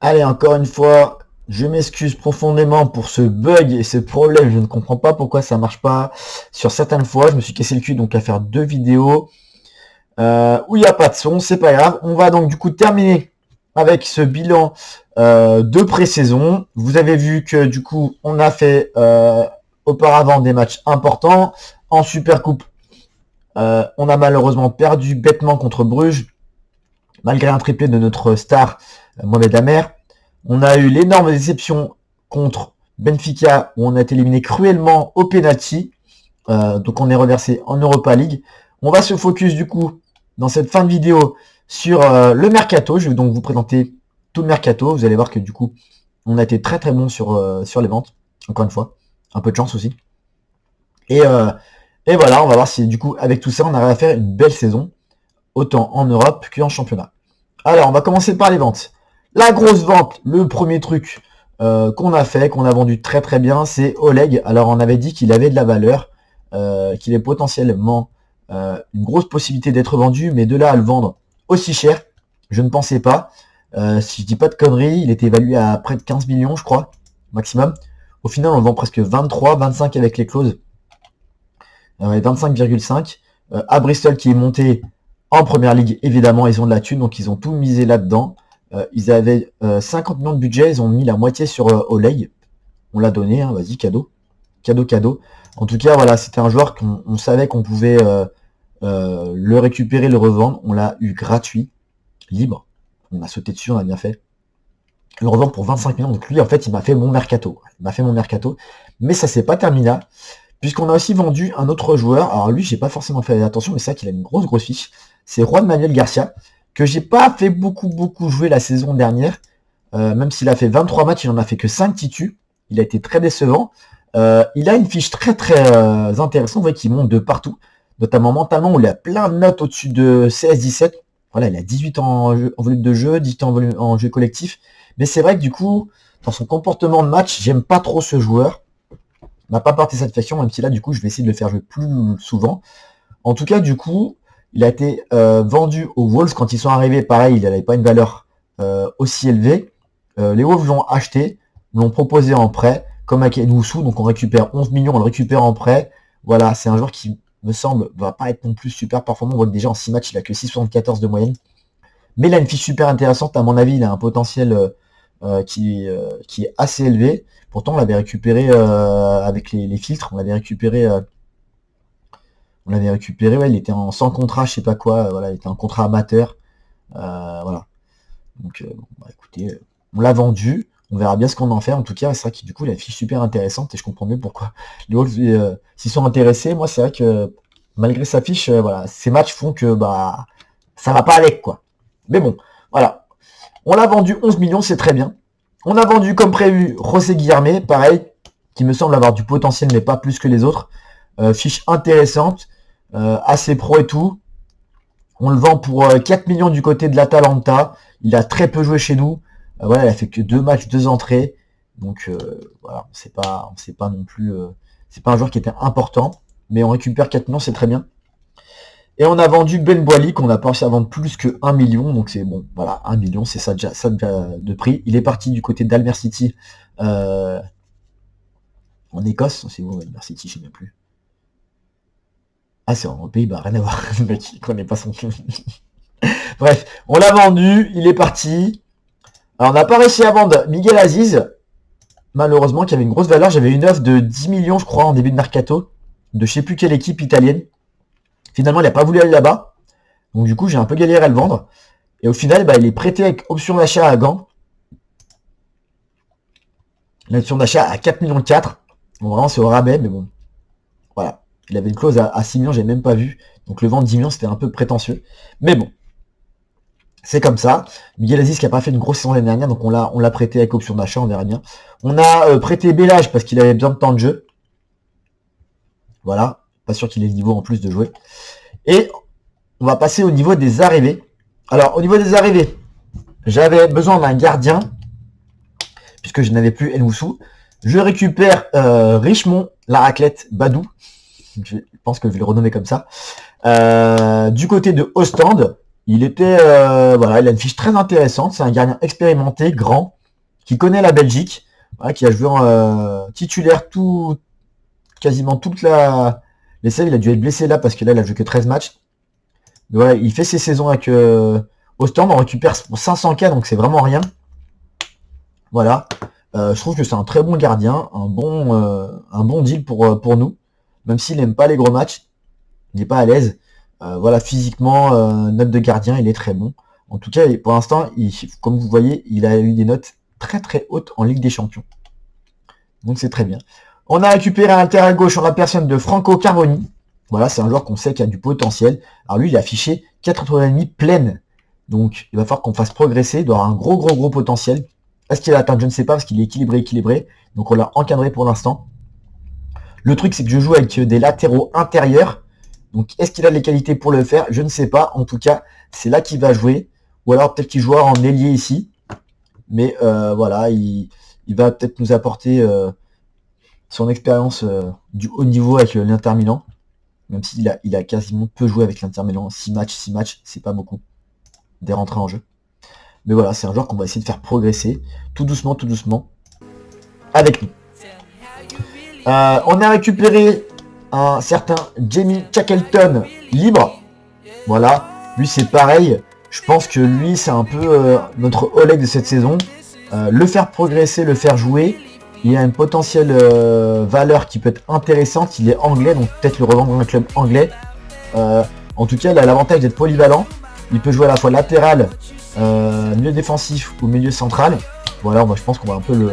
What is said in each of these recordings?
Allez, encore une fois, je m'excuse profondément pour ce bug et ce problème. Je ne comprends pas pourquoi ça marche pas sur certaines fois. Je me suis cassé le cul donc à faire 2 vidéos où il n'y a pas de son. C'est pas grave. On va donc du coup terminer avec ce bilan de pré-saison. Vous avez vu que du coup on a fait auparavant des matchs importants en Supercoupe. On a malheureusement perdu bêtement contre Bruges malgré un triplé de notre star Mohamed Amer. On a eu l'énorme déception contre Benfica où on a été éliminé cruellement au penalty. Donc on est reversé en Europa League. On va se focus du coup dans cette fin de vidéo sur le mercato. Je vais donc vous présenter tout le mercato. Vous allez voir que du coup on a été très très bon sur les ventes. Encore une fois, un peu de chance aussi. Et voilà, on va voir si du coup avec tout ça on arrive à faire une belle saison, autant en Europe qu'en championnat. Alors on va commencer par les ventes. La grosse vente, le premier truc qu'on a fait, qu'on a vendu très très bien, c'est Oleg. Alors on avait dit qu'il avait de la valeur, qu'il est potentiellement une grosse possibilité d'être vendu, mais de là à le vendre aussi cher, je ne pensais pas. Si je dis pas de conneries, il était évalué à près de 15 millions, je crois, maximum. Au final, on le vend presque 23, 25 avec les clauses. 25,5. À Bristol qui est monté en première ligue, évidemment, ils ont de la thune, donc ils ont tout misé là-dedans. Ils avaient 50 millions de budget, ils ont mis la moitié sur Oleg. On l'a donné, hein, vas-y, cadeau. Cadeau. En tout cas, voilà, c'était un joueur qu'on savait qu'on pouvait le récupérer, le revendre. On l'a eu gratuit, libre. On a sauté dessus, on a bien fait. Le revendre pour 25 millions. Donc lui, en fait, il m'a fait mon mercato. Mais ça s'est pas terminé là, puisqu'on a aussi vendu un autre joueur. Alors lui, j'ai pas forcément fait attention, mais c'est vrai qu'il a une grosse fiche. C'est Juan Manuel Garcia, que j'ai pas fait beaucoup jouer la saison dernière. Même s'il a fait 23 matchs, il en a fait que 5 titus. Il a été très décevant. Il a une fiche très intéressante, vous voyez qu'il monte de partout, notamment mentalement où il a plein de notes au-dessus de CS17. Voilà, il a 18 en volume de jeu, 18 en jeu collectif. Mais c'est vrai que du coup, dans son comportement de match, j'aime pas trop ce joueur. Il n'a pas porté satisfaction, même si là, du coup, je vais essayer de le faire jouer plus souvent. En tout cas, du coup, il a été vendu aux Wolves. Quand ils sont arrivés, pareil, il n'avait pas une valeur aussi élevée. Les Wolves l'ont acheté, l'ont proposé en prêt, comme avec Enwusu, donc on récupère 11 millions, on le récupère en prêt. Voilà, c'est un joueur qui, me semble, va pas être non plus super performant. On voit que déjà en 6 matchs, il a que 6,74 de moyenne. Mais il a une fiche super intéressante, à mon avis, il a un potentiel qui est assez élevé. Pourtant, on l'avait récupéré avec les filtres, on l'avait récupéré, ouais, il était sans contrat, je sais pas quoi, voilà, il était en contrat amateur. Voilà. Donc, écoutez, on l'a vendu. On verra bien ce qu'on en fait. En tout cas, c'est vrai que du coup, il a une fiche super intéressante et je comprends mieux pourquoi les Wolves s'y sont intéressés. Moi, c'est vrai que malgré sa fiche, voilà, ces matchs font que ça va pas avec quoi. Mais bon, voilà. On l'a vendu 11 millions, c'est très bien. On a vendu comme prévu José Guillermé, pareil, qui me semble avoir du potentiel, mais pas plus que les autres. Fiche intéressante, assez pro et tout. On le vend pour 4 millions du côté de l'Atalanta. Il a très peu joué chez nous. Voilà, il a fait que 2 matchs, 2 entrées. Donc voilà, on sait pas non plus. C'est pas un joueur qui était important, mais on récupère 4 millions, c'est très bien. Et on a vendu Ben Boily, qu'on n'a pas réussi à vendre plus que 1 million. Donc c'est bon, voilà, 1 million, c'est ça déjà de prix. Il est parti du côté d'Almer City en Écosse. C'est où Almer City, je sais même plus. Ah, c'est en Pays-Bas, rien à voir. Le mec, il connaît pas son nom. Bref, on l'a vendu, il est parti. Alors, on n'a pas réussi à vendre Miguel Aziz, malheureusement, qui avait une grosse valeur. J'avais une offre de 10 millions, je crois, en début de mercato, de je sais plus quelle équipe italienne. Finalement, il n'a pas voulu aller là-bas. Donc, du coup, j'ai un peu galéré à le vendre. Et au final, il est prêté avec option d'achat à Gand. L'option d'achat à 4 millions 4. Bon, vraiment, c'est au rabais, mais bon. Voilà. Il avait une clause à 6 millions, j'ai même pas vu. Donc, le vendre 10 millions, c'était un peu prétentieux. Mais bon. C'est comme ça. Miguel Aziz qui n'a pas fait une grosse saison l'année dernière, donc on l'a prêté avec option d'achat, on verra bien. On a prêté Bellage parce qu'il avait besoin de temps de jeu. Voilà. Pas sûr qu'il ait le niveau en plus de jouer. Et on va passer au niveau des arrivées. Alors, au niveau des arrivées, j'avais besoin d'un gardien, puisque je n'avais plus Enwusu. Je récupère Richemont, la raclette, Badou. Je pense que je vais le renommer comme ça. Du côté de Ostende, il était, voilà, il a une fiche très intéressante. C'est un gardien expérimenté, grand. qui connaît la Belgique, voilà, qui a joué en titulaire quasiment toute l'essai. Il a dû être blessé là parce que là, il a joué que 13 matchs. Mais voilà, il fait ses saisons avec Ostende, on récupère pour 500K, donc c'est vraiment rien. Voilà. Je trouve que c'est un très bon gardien, un bon deal pour nous, même s'il n'aime pas les gros matchs, il n'est pas à l'aise. Voilà, physiquement, note de gardien, il est très bon. En tout cas, pour l'instant, comme vous voyez, il a eu des notes très très hautes en Ligue des Champions. Donc c'est très bien. On a récupéré à l'intérieur gauche en la personne de Franco Carboni. Voilà, c'est un joueur qu'on sait qui a du potentiel. Alors lui, il a affiché 4,5 pleines. Donc il va falloir qu'on fasse progresser. Il doit avoir un gros potentiel. Est-ce qu'il a atteint? Je ne sais pas, parce qu'il est équilibré. Donc on l'a encadré pour l'instant. Le truc, c'est que je joue avec des latéraux intérieurs. Donc est-ce qu'il a les qualités pour le faire? Je ne sais pas. En tout cas, c'est là qu'il va jouer. Ou alors peut-être qu'il jouera en ailier ici. Mais voilà, il va peut-être nous apporter son expérience du haut niveau avec l'Inter Milan. Même s'il a quasiment peu joué avec l'Inter Milan. 6 matchs, c'est pas beaucoup. Des rentrées en jeu. Mais voilà, c'est un joueur qu'on va essayer de faire progresser tout doucement avec nous. On a récupéré un certain Jamie Shackleton libre. Voilà, lui c'est pareil. Je pense que lui c'est un peu notre Oleg de cette saison. Le faire progresser, le faire jouer. Il a une potentielle valeur qui peut être intéressante. Il est anglais, donc peut-être le revendre dans un club anglais. En tout cas, il a l'avantage d'être polyvalent. Il peut jouer à la fois latéral, milieu défensif ou milieu central. Voilà, moi je pense qu'on va un peu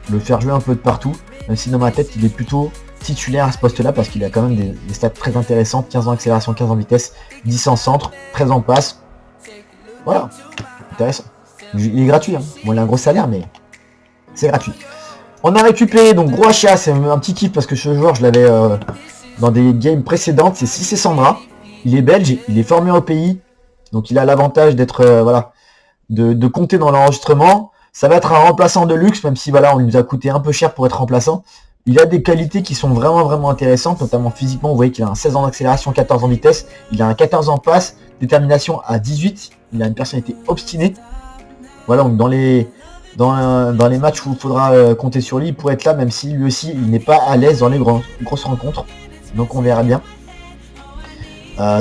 le faire jouer un peu de partout. Même si dans ma tête, il est plutôt titulaire à ce poste-là parce qu'il a quand même des stats très intéressantes. 15 ans accélération, 15 en vitesse, 10 en centre, 13 en passe. Voilà, intéressant. Il est gratuit, hein. Bon, il a un gros salaire, mais c'est gratuit. On a récupéré, donc gros achat, c'est un petit kiff parce que ce joueur, je l'avais dans des games précédentes, c'est Cissé Sandra. Il est belge, il est formé au pays, donc il a l'avantage d'être, voilà, de compter dans l'enregistrement. Ça va être un remplaçant de luxe, même si voilà, on nous a coûté un peu cher pour être remplaçant. Il a des qualités qui sont vraiment intéressantes, notamment physiquement. Vous voyez qu'il a un 16 ans d'accélération, 14 en vitesse. Il a un 14 en passe, détermination à 18. Il a une personnalité obstinée. Voilà, donc dans les matchs où il faudra compter sur lui, il pourrait être là, même si lui aussi, il n'est pas à l'aise dans les grosses rencontres. Donc on verra bien.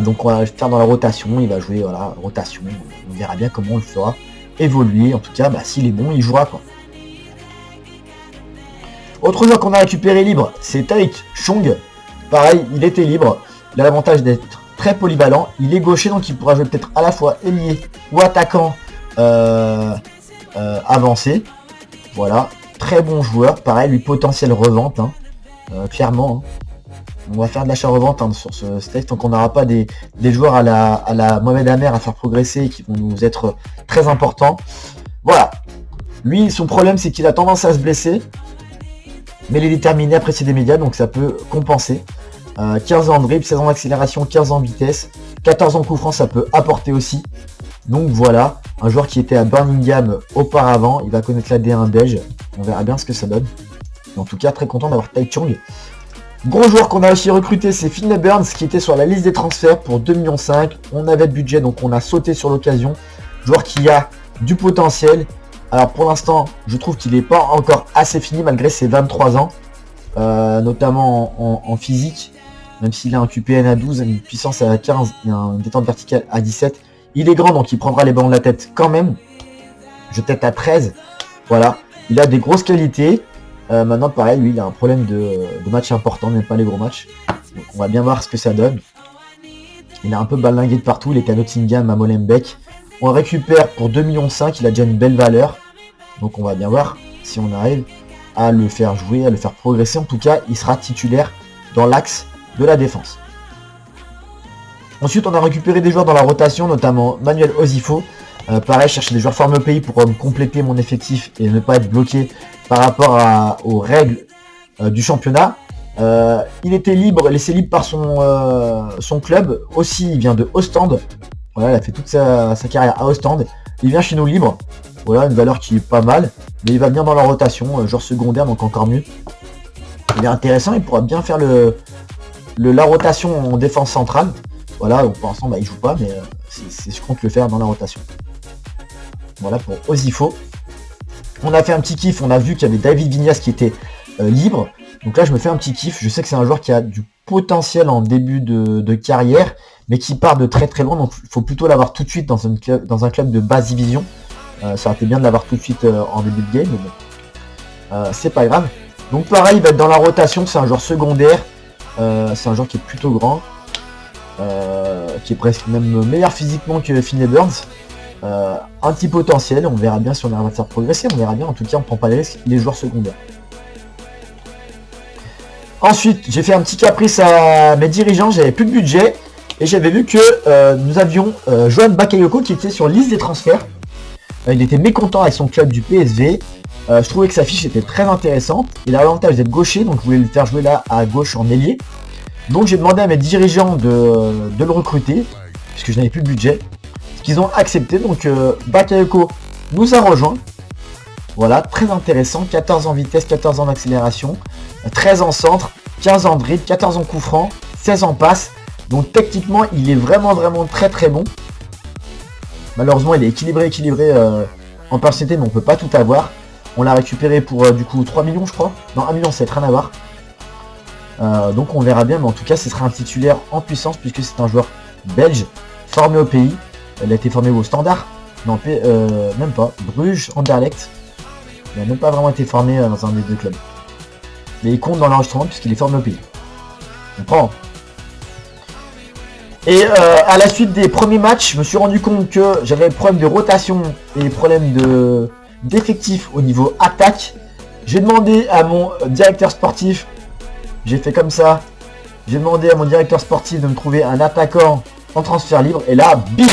Donc on va le faire dans la rotation. Il va jouer, voilà, rotation. On verra bien comment on le fera évoluer. En tout cas, s'il est bon, il jouera, quoi. Autre joueur qu'on a récupéré libre, c'est Taïk Chong. Pareil, il était libre. Il a l'avantage d'être très polyvalent. Il est gaucher, donc il pourra jouer peut-être à la fois ailier ou attaquant avancé. Voilà, très bon joueur. Pareil, lui potentiel revente, hein. Clairement. Hein. On va faire de l'achat-revente sur ce stage, donc on n'aura pas des joueurs à la Mohamed Amer à faire progresser et qui vont nous être très importants. Voilà. Lui, son problème, c'est qu'il a tendance à se blesser. Mais il est déterminé à apprécier des médias, donc ça peut compenser. 15 ans de dribble, 16 ans d'accélération, 15 ans de vitesse, 14 ans de coup franc, ça peut apporter aussi. Donc voilà, un joueur qui était à Birmingham auparavant, il va connaître la D1 belge. On verra bien ce que ça donne. Mais en tout cas, très content d'avoir Tai Chong. Gros joueur qu'on a aussi recruté, c'est Finn Burns, qui était sur la liste des transferts pour 2,5 millions. On avait le budget, donc on a sauté sur l'occasion. Joueur qui a du potentiel. Alors pour l'instant, je trouve qu'il n'est pas encore assez fini malgré ses 23 ans, notamment en physique, même s'il a un QPN à 12, une puissance à 15 et une détente verticale à 17. Il est grand, donc il prendra les ballons de la tête quand même. Je tête à 13. Voilà, il a des grosses qualités. Maintenant, pareil, lui, il a un problème de match important, même pas les gros matchs. Donc on va bien voir ce que ça donne. Il a un peu balingué de partout, il était à Nottingham, à Molenbeek. On le récupère pour 2,5 millions, il a déjà une belle valeur. Donc on va bien voir si on arrive à le faire jouer, à le faire progresser. En tout cas, il sera titulaire dans l'axe de la défense. Ensuite, on a récupéré des joueurs dans la rotation, notamment Manuel Osifo. Pareil, chercher des joueurs formés au pays pour compléter mon effectif et ne pas être bloqué par rapport aux règles du championnat. Il était libre, laissé libre par son club. Aussi, il vient de Ostende. Voilà, il a fait toute sa carrière à Ostende. Il vient chez nous libre. Voilà, une valeur qui est pas mal. Mais il va bien dans la rotation, genre secondaire, donc encore mieux. Il est intéressant, il pourra bien faire la rotation en défense centrale. Voilà, donc pour l'instant, il joue pas, mais je compte le faire dans la rotation. Voilà pour Osifo. On a fait un petit kiff, on a vu qu'il y avait David Vignas qui était libre. Donc là, je me fais un petit kiff. Je sais que c'est un joueur qui a du potentiel en début de carrière, mais qui part de très très loin. Donc il faut plutôt l'avoir tout de suite dans un club de basse division. Ça aurait été bien de l'avoir tout de suite en début de game, mais bon. C'est pas grave. Donc pareil, il va être dans la rotation. C'est un joueur secondaire. C'est un joueur qui est plutôt grand. Qui est presque même meilleur physiquement que Finney Burns. Un petit potentiel, on verra bien si on arrive à le faire progresser, on verra bien, en tout cas on prend pas les risques, les joueurs secondaires. Ensuite, j'ai fait un petit caprice à mes dirigeants, j'avais plus de budget, et j'avais vu que nous avions Johan Bakayoko qui était sur liste des transferts. Il était mécontent avec son club du PSV, je trouvais que sa fiche était très intéressante, il a l'avantage d'être gaucher, donc je voulais le faire jouer là à gauche en ailier. Donc j'ai demandé à mes dirigeants de le recruter, puisque je n'avais plus de budget. Ce qu'ils ont accepté, donc Bakayoko nous a rejoint. Voilà, très intéressant, 14 en vitesse, 14 en accélération, 13 en centre, 15 en dribble, 14 en coup franc, 16 en passe. Donc techniquement, il est vraiment très très bon. Malheureusement, il est équilibré en personnalité, mais on peut pas tout avoir. On l'a récupéré pour du coup 3 millions je crois. Non, 1 million, c'est rien à voir. Donc on verra bien, mais en tout cas ce sera un titulaire en puissance puisque c'est un joueur belge formé au pays. Il a été formé au Standard, non même pas, Bruges, Anderlecht. Il n'a même pas vraiment été formé dans un des deux clubs. Mais il compte dans l'enregistrement puisqu'il est formé au pays. On prend. Et à la suite des premiers matchs, je me suis rendu compte que j'avais des problèmes de rotation et des problèmes d'effectifs au niveau attaque. J'ai demandé à mon directeur sportif. J'ai fait comme ça. J'ai demandé à mon directeur sportif de me trouver un attaquant en transfert libre. Et là, bim,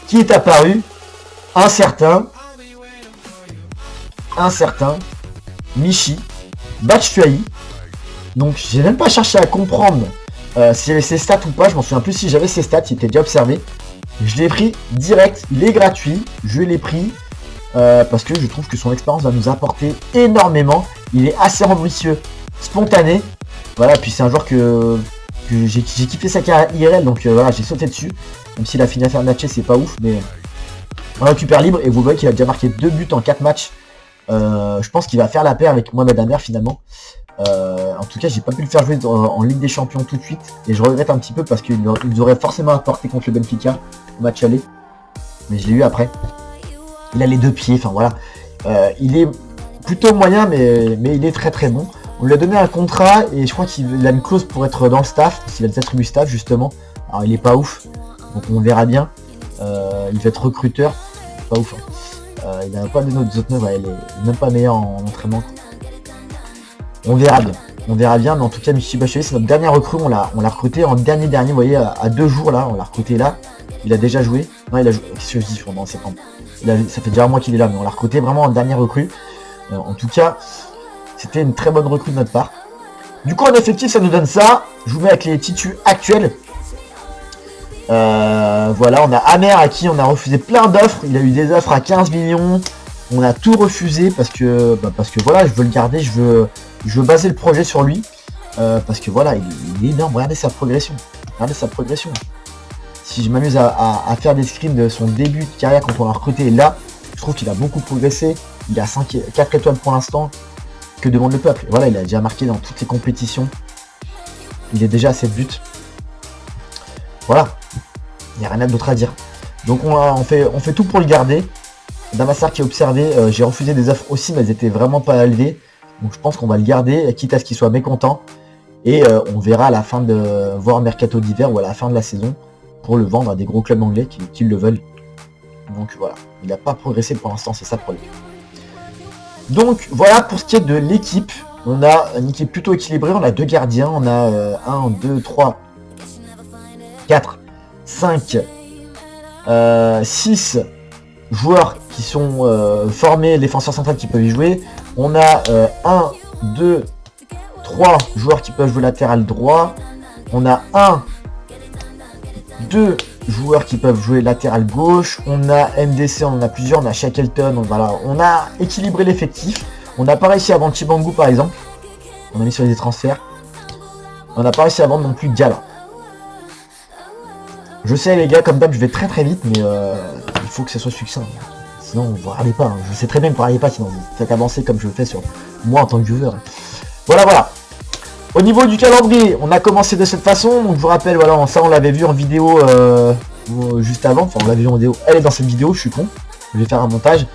qui est apparu? Un certain Michi Batshuayi. Donc, j'ai même pas cherché à comprendre s'il y avait ses stats ou pas. Je m'en souviens plus si j'avais ses stats. Il était déjà observé. Je l'ai pris direct. Il est gratuit. Je l'ai pris parce que je trouve que son expérience va nous apporter énormément. Il est assez ambitieux, spontané. Voilà, puis c'est un joueur que j'ai kiffé sa carrière IRL, donc voilà, j'ai sauté dessus. Même s'il a fini à faire matcher, c'est pas ouf, mais on récupère libre et vous voyez qu'il a déjà marqué 2 buts en 4 matchs. Je pense qu'il va faire la paire avec Mohamed Amer finalement. En tout cas, j'ai pas pu le faire jouer en Ligue des Champions tout de suite et je regrette un petit peu parce qu'il nous aurait forcément apporté contre le Benfica au match aller. Mais je l'ai eu après. Il a les 2 pieds, enfin voilà. Il est plutôt moyen, mais il est très très bon. On lui a donné un contrat et je crois qu'il a une clause pour être dans le staff, parce qu'il a des attributs staff justement. Alors il est pas ouf, donc on verra bien. Il va être recruteur, pas ouf. Hein. Il n'a pas de notes autres neufs, il est même pas meilleur en entraînement. On verra bien, mais en tout cas Michi Batshuayi c'est notre dernière recrue, on l'a recruté en dernier, vous voyez, à 2 jours là, on l'a recruté là. Il a déjà joué. Non, il a joué. Qu'est-ce que je dis en septembre? Ça fait déjà un mois qu'il est là, mais on l'a recruté vraiment en dernière recrue. En tout cas, c'était une très bonne recrue de notre part. Du coup, en effectif, ça nous donne ça. Je vous mets avec les titus actuels. Voilà, on a Amer à qui on a refusé plein d'offres. Il a eu des offres à 15 millions. On a tout refusé parce que voilà, je veux le garder. Je veux baser le projet sur lui. Parce que voilà, il est énorme. Regardez sa progression. Si je m'amuse à faire des screens de son début de carrière quand on l'a recruté là, je trouve qu'il a beaucoup progressé. Il a 4 étoiles pour l'instant. Que demande le peuple? Et voilà, il a déjà marqué dans toutes les compétitions. Il est déjà à 7 buts. Voilà. Il n'y a rien d'autre à dire. Donc on fait tout pour le garder. Damassar qui a observé, j'ai refusé des offres aussi, mais elles étaient vraiment pas élevées. Donc je pense qu'on va le garder, quitte à ce qu'il soit mécontent. Et on verra à la fin de voir mercato d'hiver ou à la fin de la saison pour le vendre à des gros clubs anglais qui le veulent. Donc voilà, il n'a pas progressé pour l'instant, c'est ça le problème. Donc voilà pour ce qui est de l'équipe. On a une équipe plutôt équilibrée, on a 2 gardiens, on a 1, 2, 3, 4, 5, 6 joueurs qui sont formés, défenseurs centrales qui peuvent y jouer. On a 1, 2, 3 joueurs qui peuvent jouer latéral droit. On a 1, 2 joueurs qui peuvent jouer latéral gauche. On a MDC, on en a plusieurs, on a Shackleton, voilà. On a équilibré l'effectif. On n'a pas réussi à vendre Chibangu par exemple. On a mis sur les transferts. On n'a pas réussi à vendre non plus Gala. Je sais les gars, comme d'hab je vais très vite, mais il faut que ça soit succinct. Sinon, vous regardez pas. Hein. Je sais très bien que vous regardez pas, sinon vous faites avancer comme je le fais sur moi en tant que viewer. Voilà, voilà. Au niveau du calendrier, on a commencé de cette façon. Donc je vous rappelle, voilà, ça on l'avait vu en vidéo juste avant. Enfin, on l'avait vu en vidéo. Elle est dans cette vidéo, je suis con. Je vais faire un montage.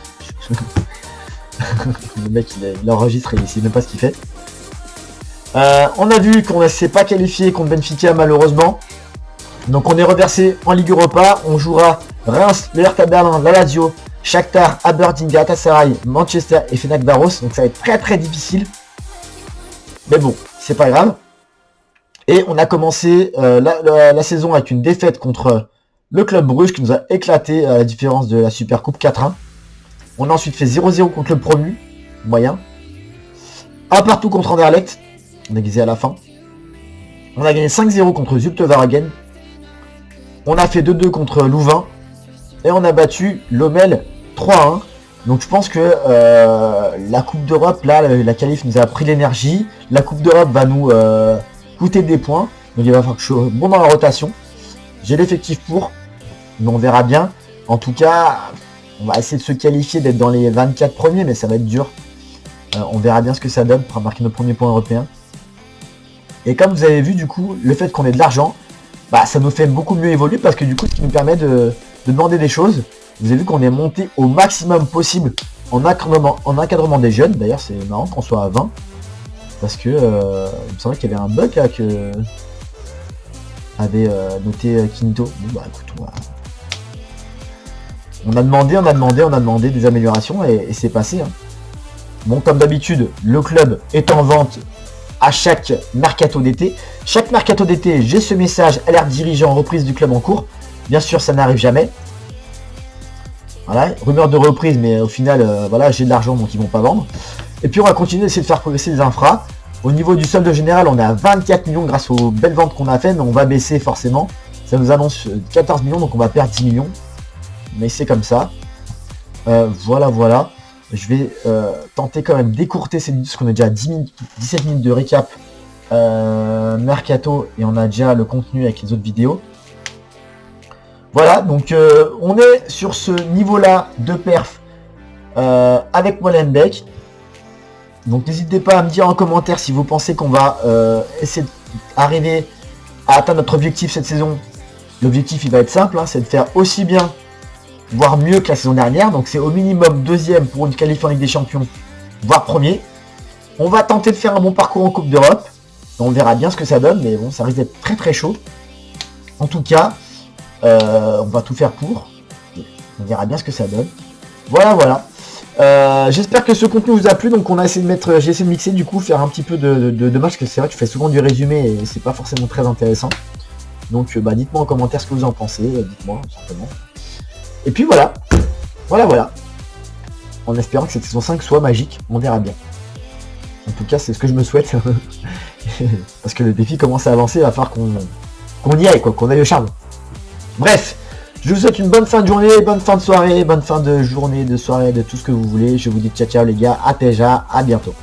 Le mec, il enregistre et il sait même pas ce qu'il fait. On a vu qu'on ne s'est pas qualifié contre Benfica, malheureusement. Donc on est reversé en Ligue Europa. On jouera Reims, le Hertha Berlin, la Lazio, Shakhtar, Aberdeen, Galatasaray, Manchester et Fenerbahçe. Donc ça va être très très difficile. Mais bon, c'est pas grave. Et on a commencé la saison avec une défaite contre le Club Brugge qui nous a éclaté à la différence de la Super Coupe 4-1. On a ensuite fait 0-0 contre le promu, moyen. Un partout contre Anderlecht, on a gagné à la fin. On a gagné 5-0 contre Zulte Waregem. On a fait 2-2 contre Louvain. Et on a battu Lommel 3-1. Donc je pense que la Coupe d'Europe, là, la qualif nous a pris l'énergie. La Coupe d'Europe va nous coûter des points. Donc il va falloir que je sois bon dans la rotation. J'ai l'effectif pour. Mais on verra bien. En tout cas, on va essayer de se qualifier, d'être dans les 24 premiers, mais ça va être dur. On verra bien ce que ça donne pour marquer nos premiers points européens. Et comme vous avez vu, du coup, le fait qu'on ait de l'argent, bah, ça nous fait beaucoup mieux évoluer parce que du coup, ce qui nous permet de demander des choses. Vous avez vu qu'on est monté au maximum possible en encadrement des jeunes. D'ailleurs, c'est marrant qu'on soit à 20. Parce que il me semblait qu'il y avait un bug là que avait noté Kinto. Bon bah écoute, on a demandé des améliorations et c'est passé. Hein. Bon, comme d'habitude, le club est en vente à chaque mercato d'été. Chaque mercato d'été, j'ai ce message, alerte dirigeant, reprise du club en cours. Bien sûr, ça n'arrive jamais. Voilà, rumeur de reprise, mais au final, voilà, j'ai de l'argent, donc ils vont pas vendre. Et puis on va continuer d'essayer de faire progresser les infras. Au niveau du solde général, on est à 24 millions grâce aux belles ventes qu'on a fait, mais on va baisser forcément. Ça nous annonce 14 millions, donc on va perdre 10 millions. Mais c'est comme ça. Voilà, voilà. Je vais tenter quand même d'écourter ces minutes, parce qu'on a déjà 17 minutes de récap mercato, et on a déjà le contenu avec les autres vidéos. Voilà, donc on est sur ce niveau-là de perf avec Molenbeek. Donc n'hésitez pas à me dire en commentaire si vous pensez qu'on va essayer d'arriver à atteindre notre objectif cette saison. L'objectif il va être simple, hein, c'est de faire aussi bien, voire mieux que la saison dernière. Donc c'est au minimum deuxième pour une qualif en Ligue des Champions, voire premier. On va tenter de faire un bon parcours en Coupe d'Europe. On verra bien ce que ça donne, mais bon, ça risque d'être très très chaud. En tout cas, on va tout faire pour. On verra bien ce que ça donne. Voilà, voilà. J'espère que ce contenu vous a plu. Donc on a essayé de mettre, j'ai essayé de mixer, du coup faire un petit peu de match, parce que c'est vrai que je fais souvent du résumé et c'est pas forcément très intéressant. Donc bah, dites-moi en commentaire ce que vous en pensez, dites-moi simplement. Et puis voilà, voilà. En espérant que cette saison 5 soit magique, on verra bien. En tout cas c'est ce que je me souhaite. Parce que le défi commence à avancer, il va falloir qu'on y aille, quoi, qu'on aille au charme. Bref, je vous souhaite une bonne fin de journée, bonne fin de soirée, bonne fin de journée, de soirée, de tout ce que vous voulez. Je vous dis ciao ciao les gars, à déjà, à bientôt.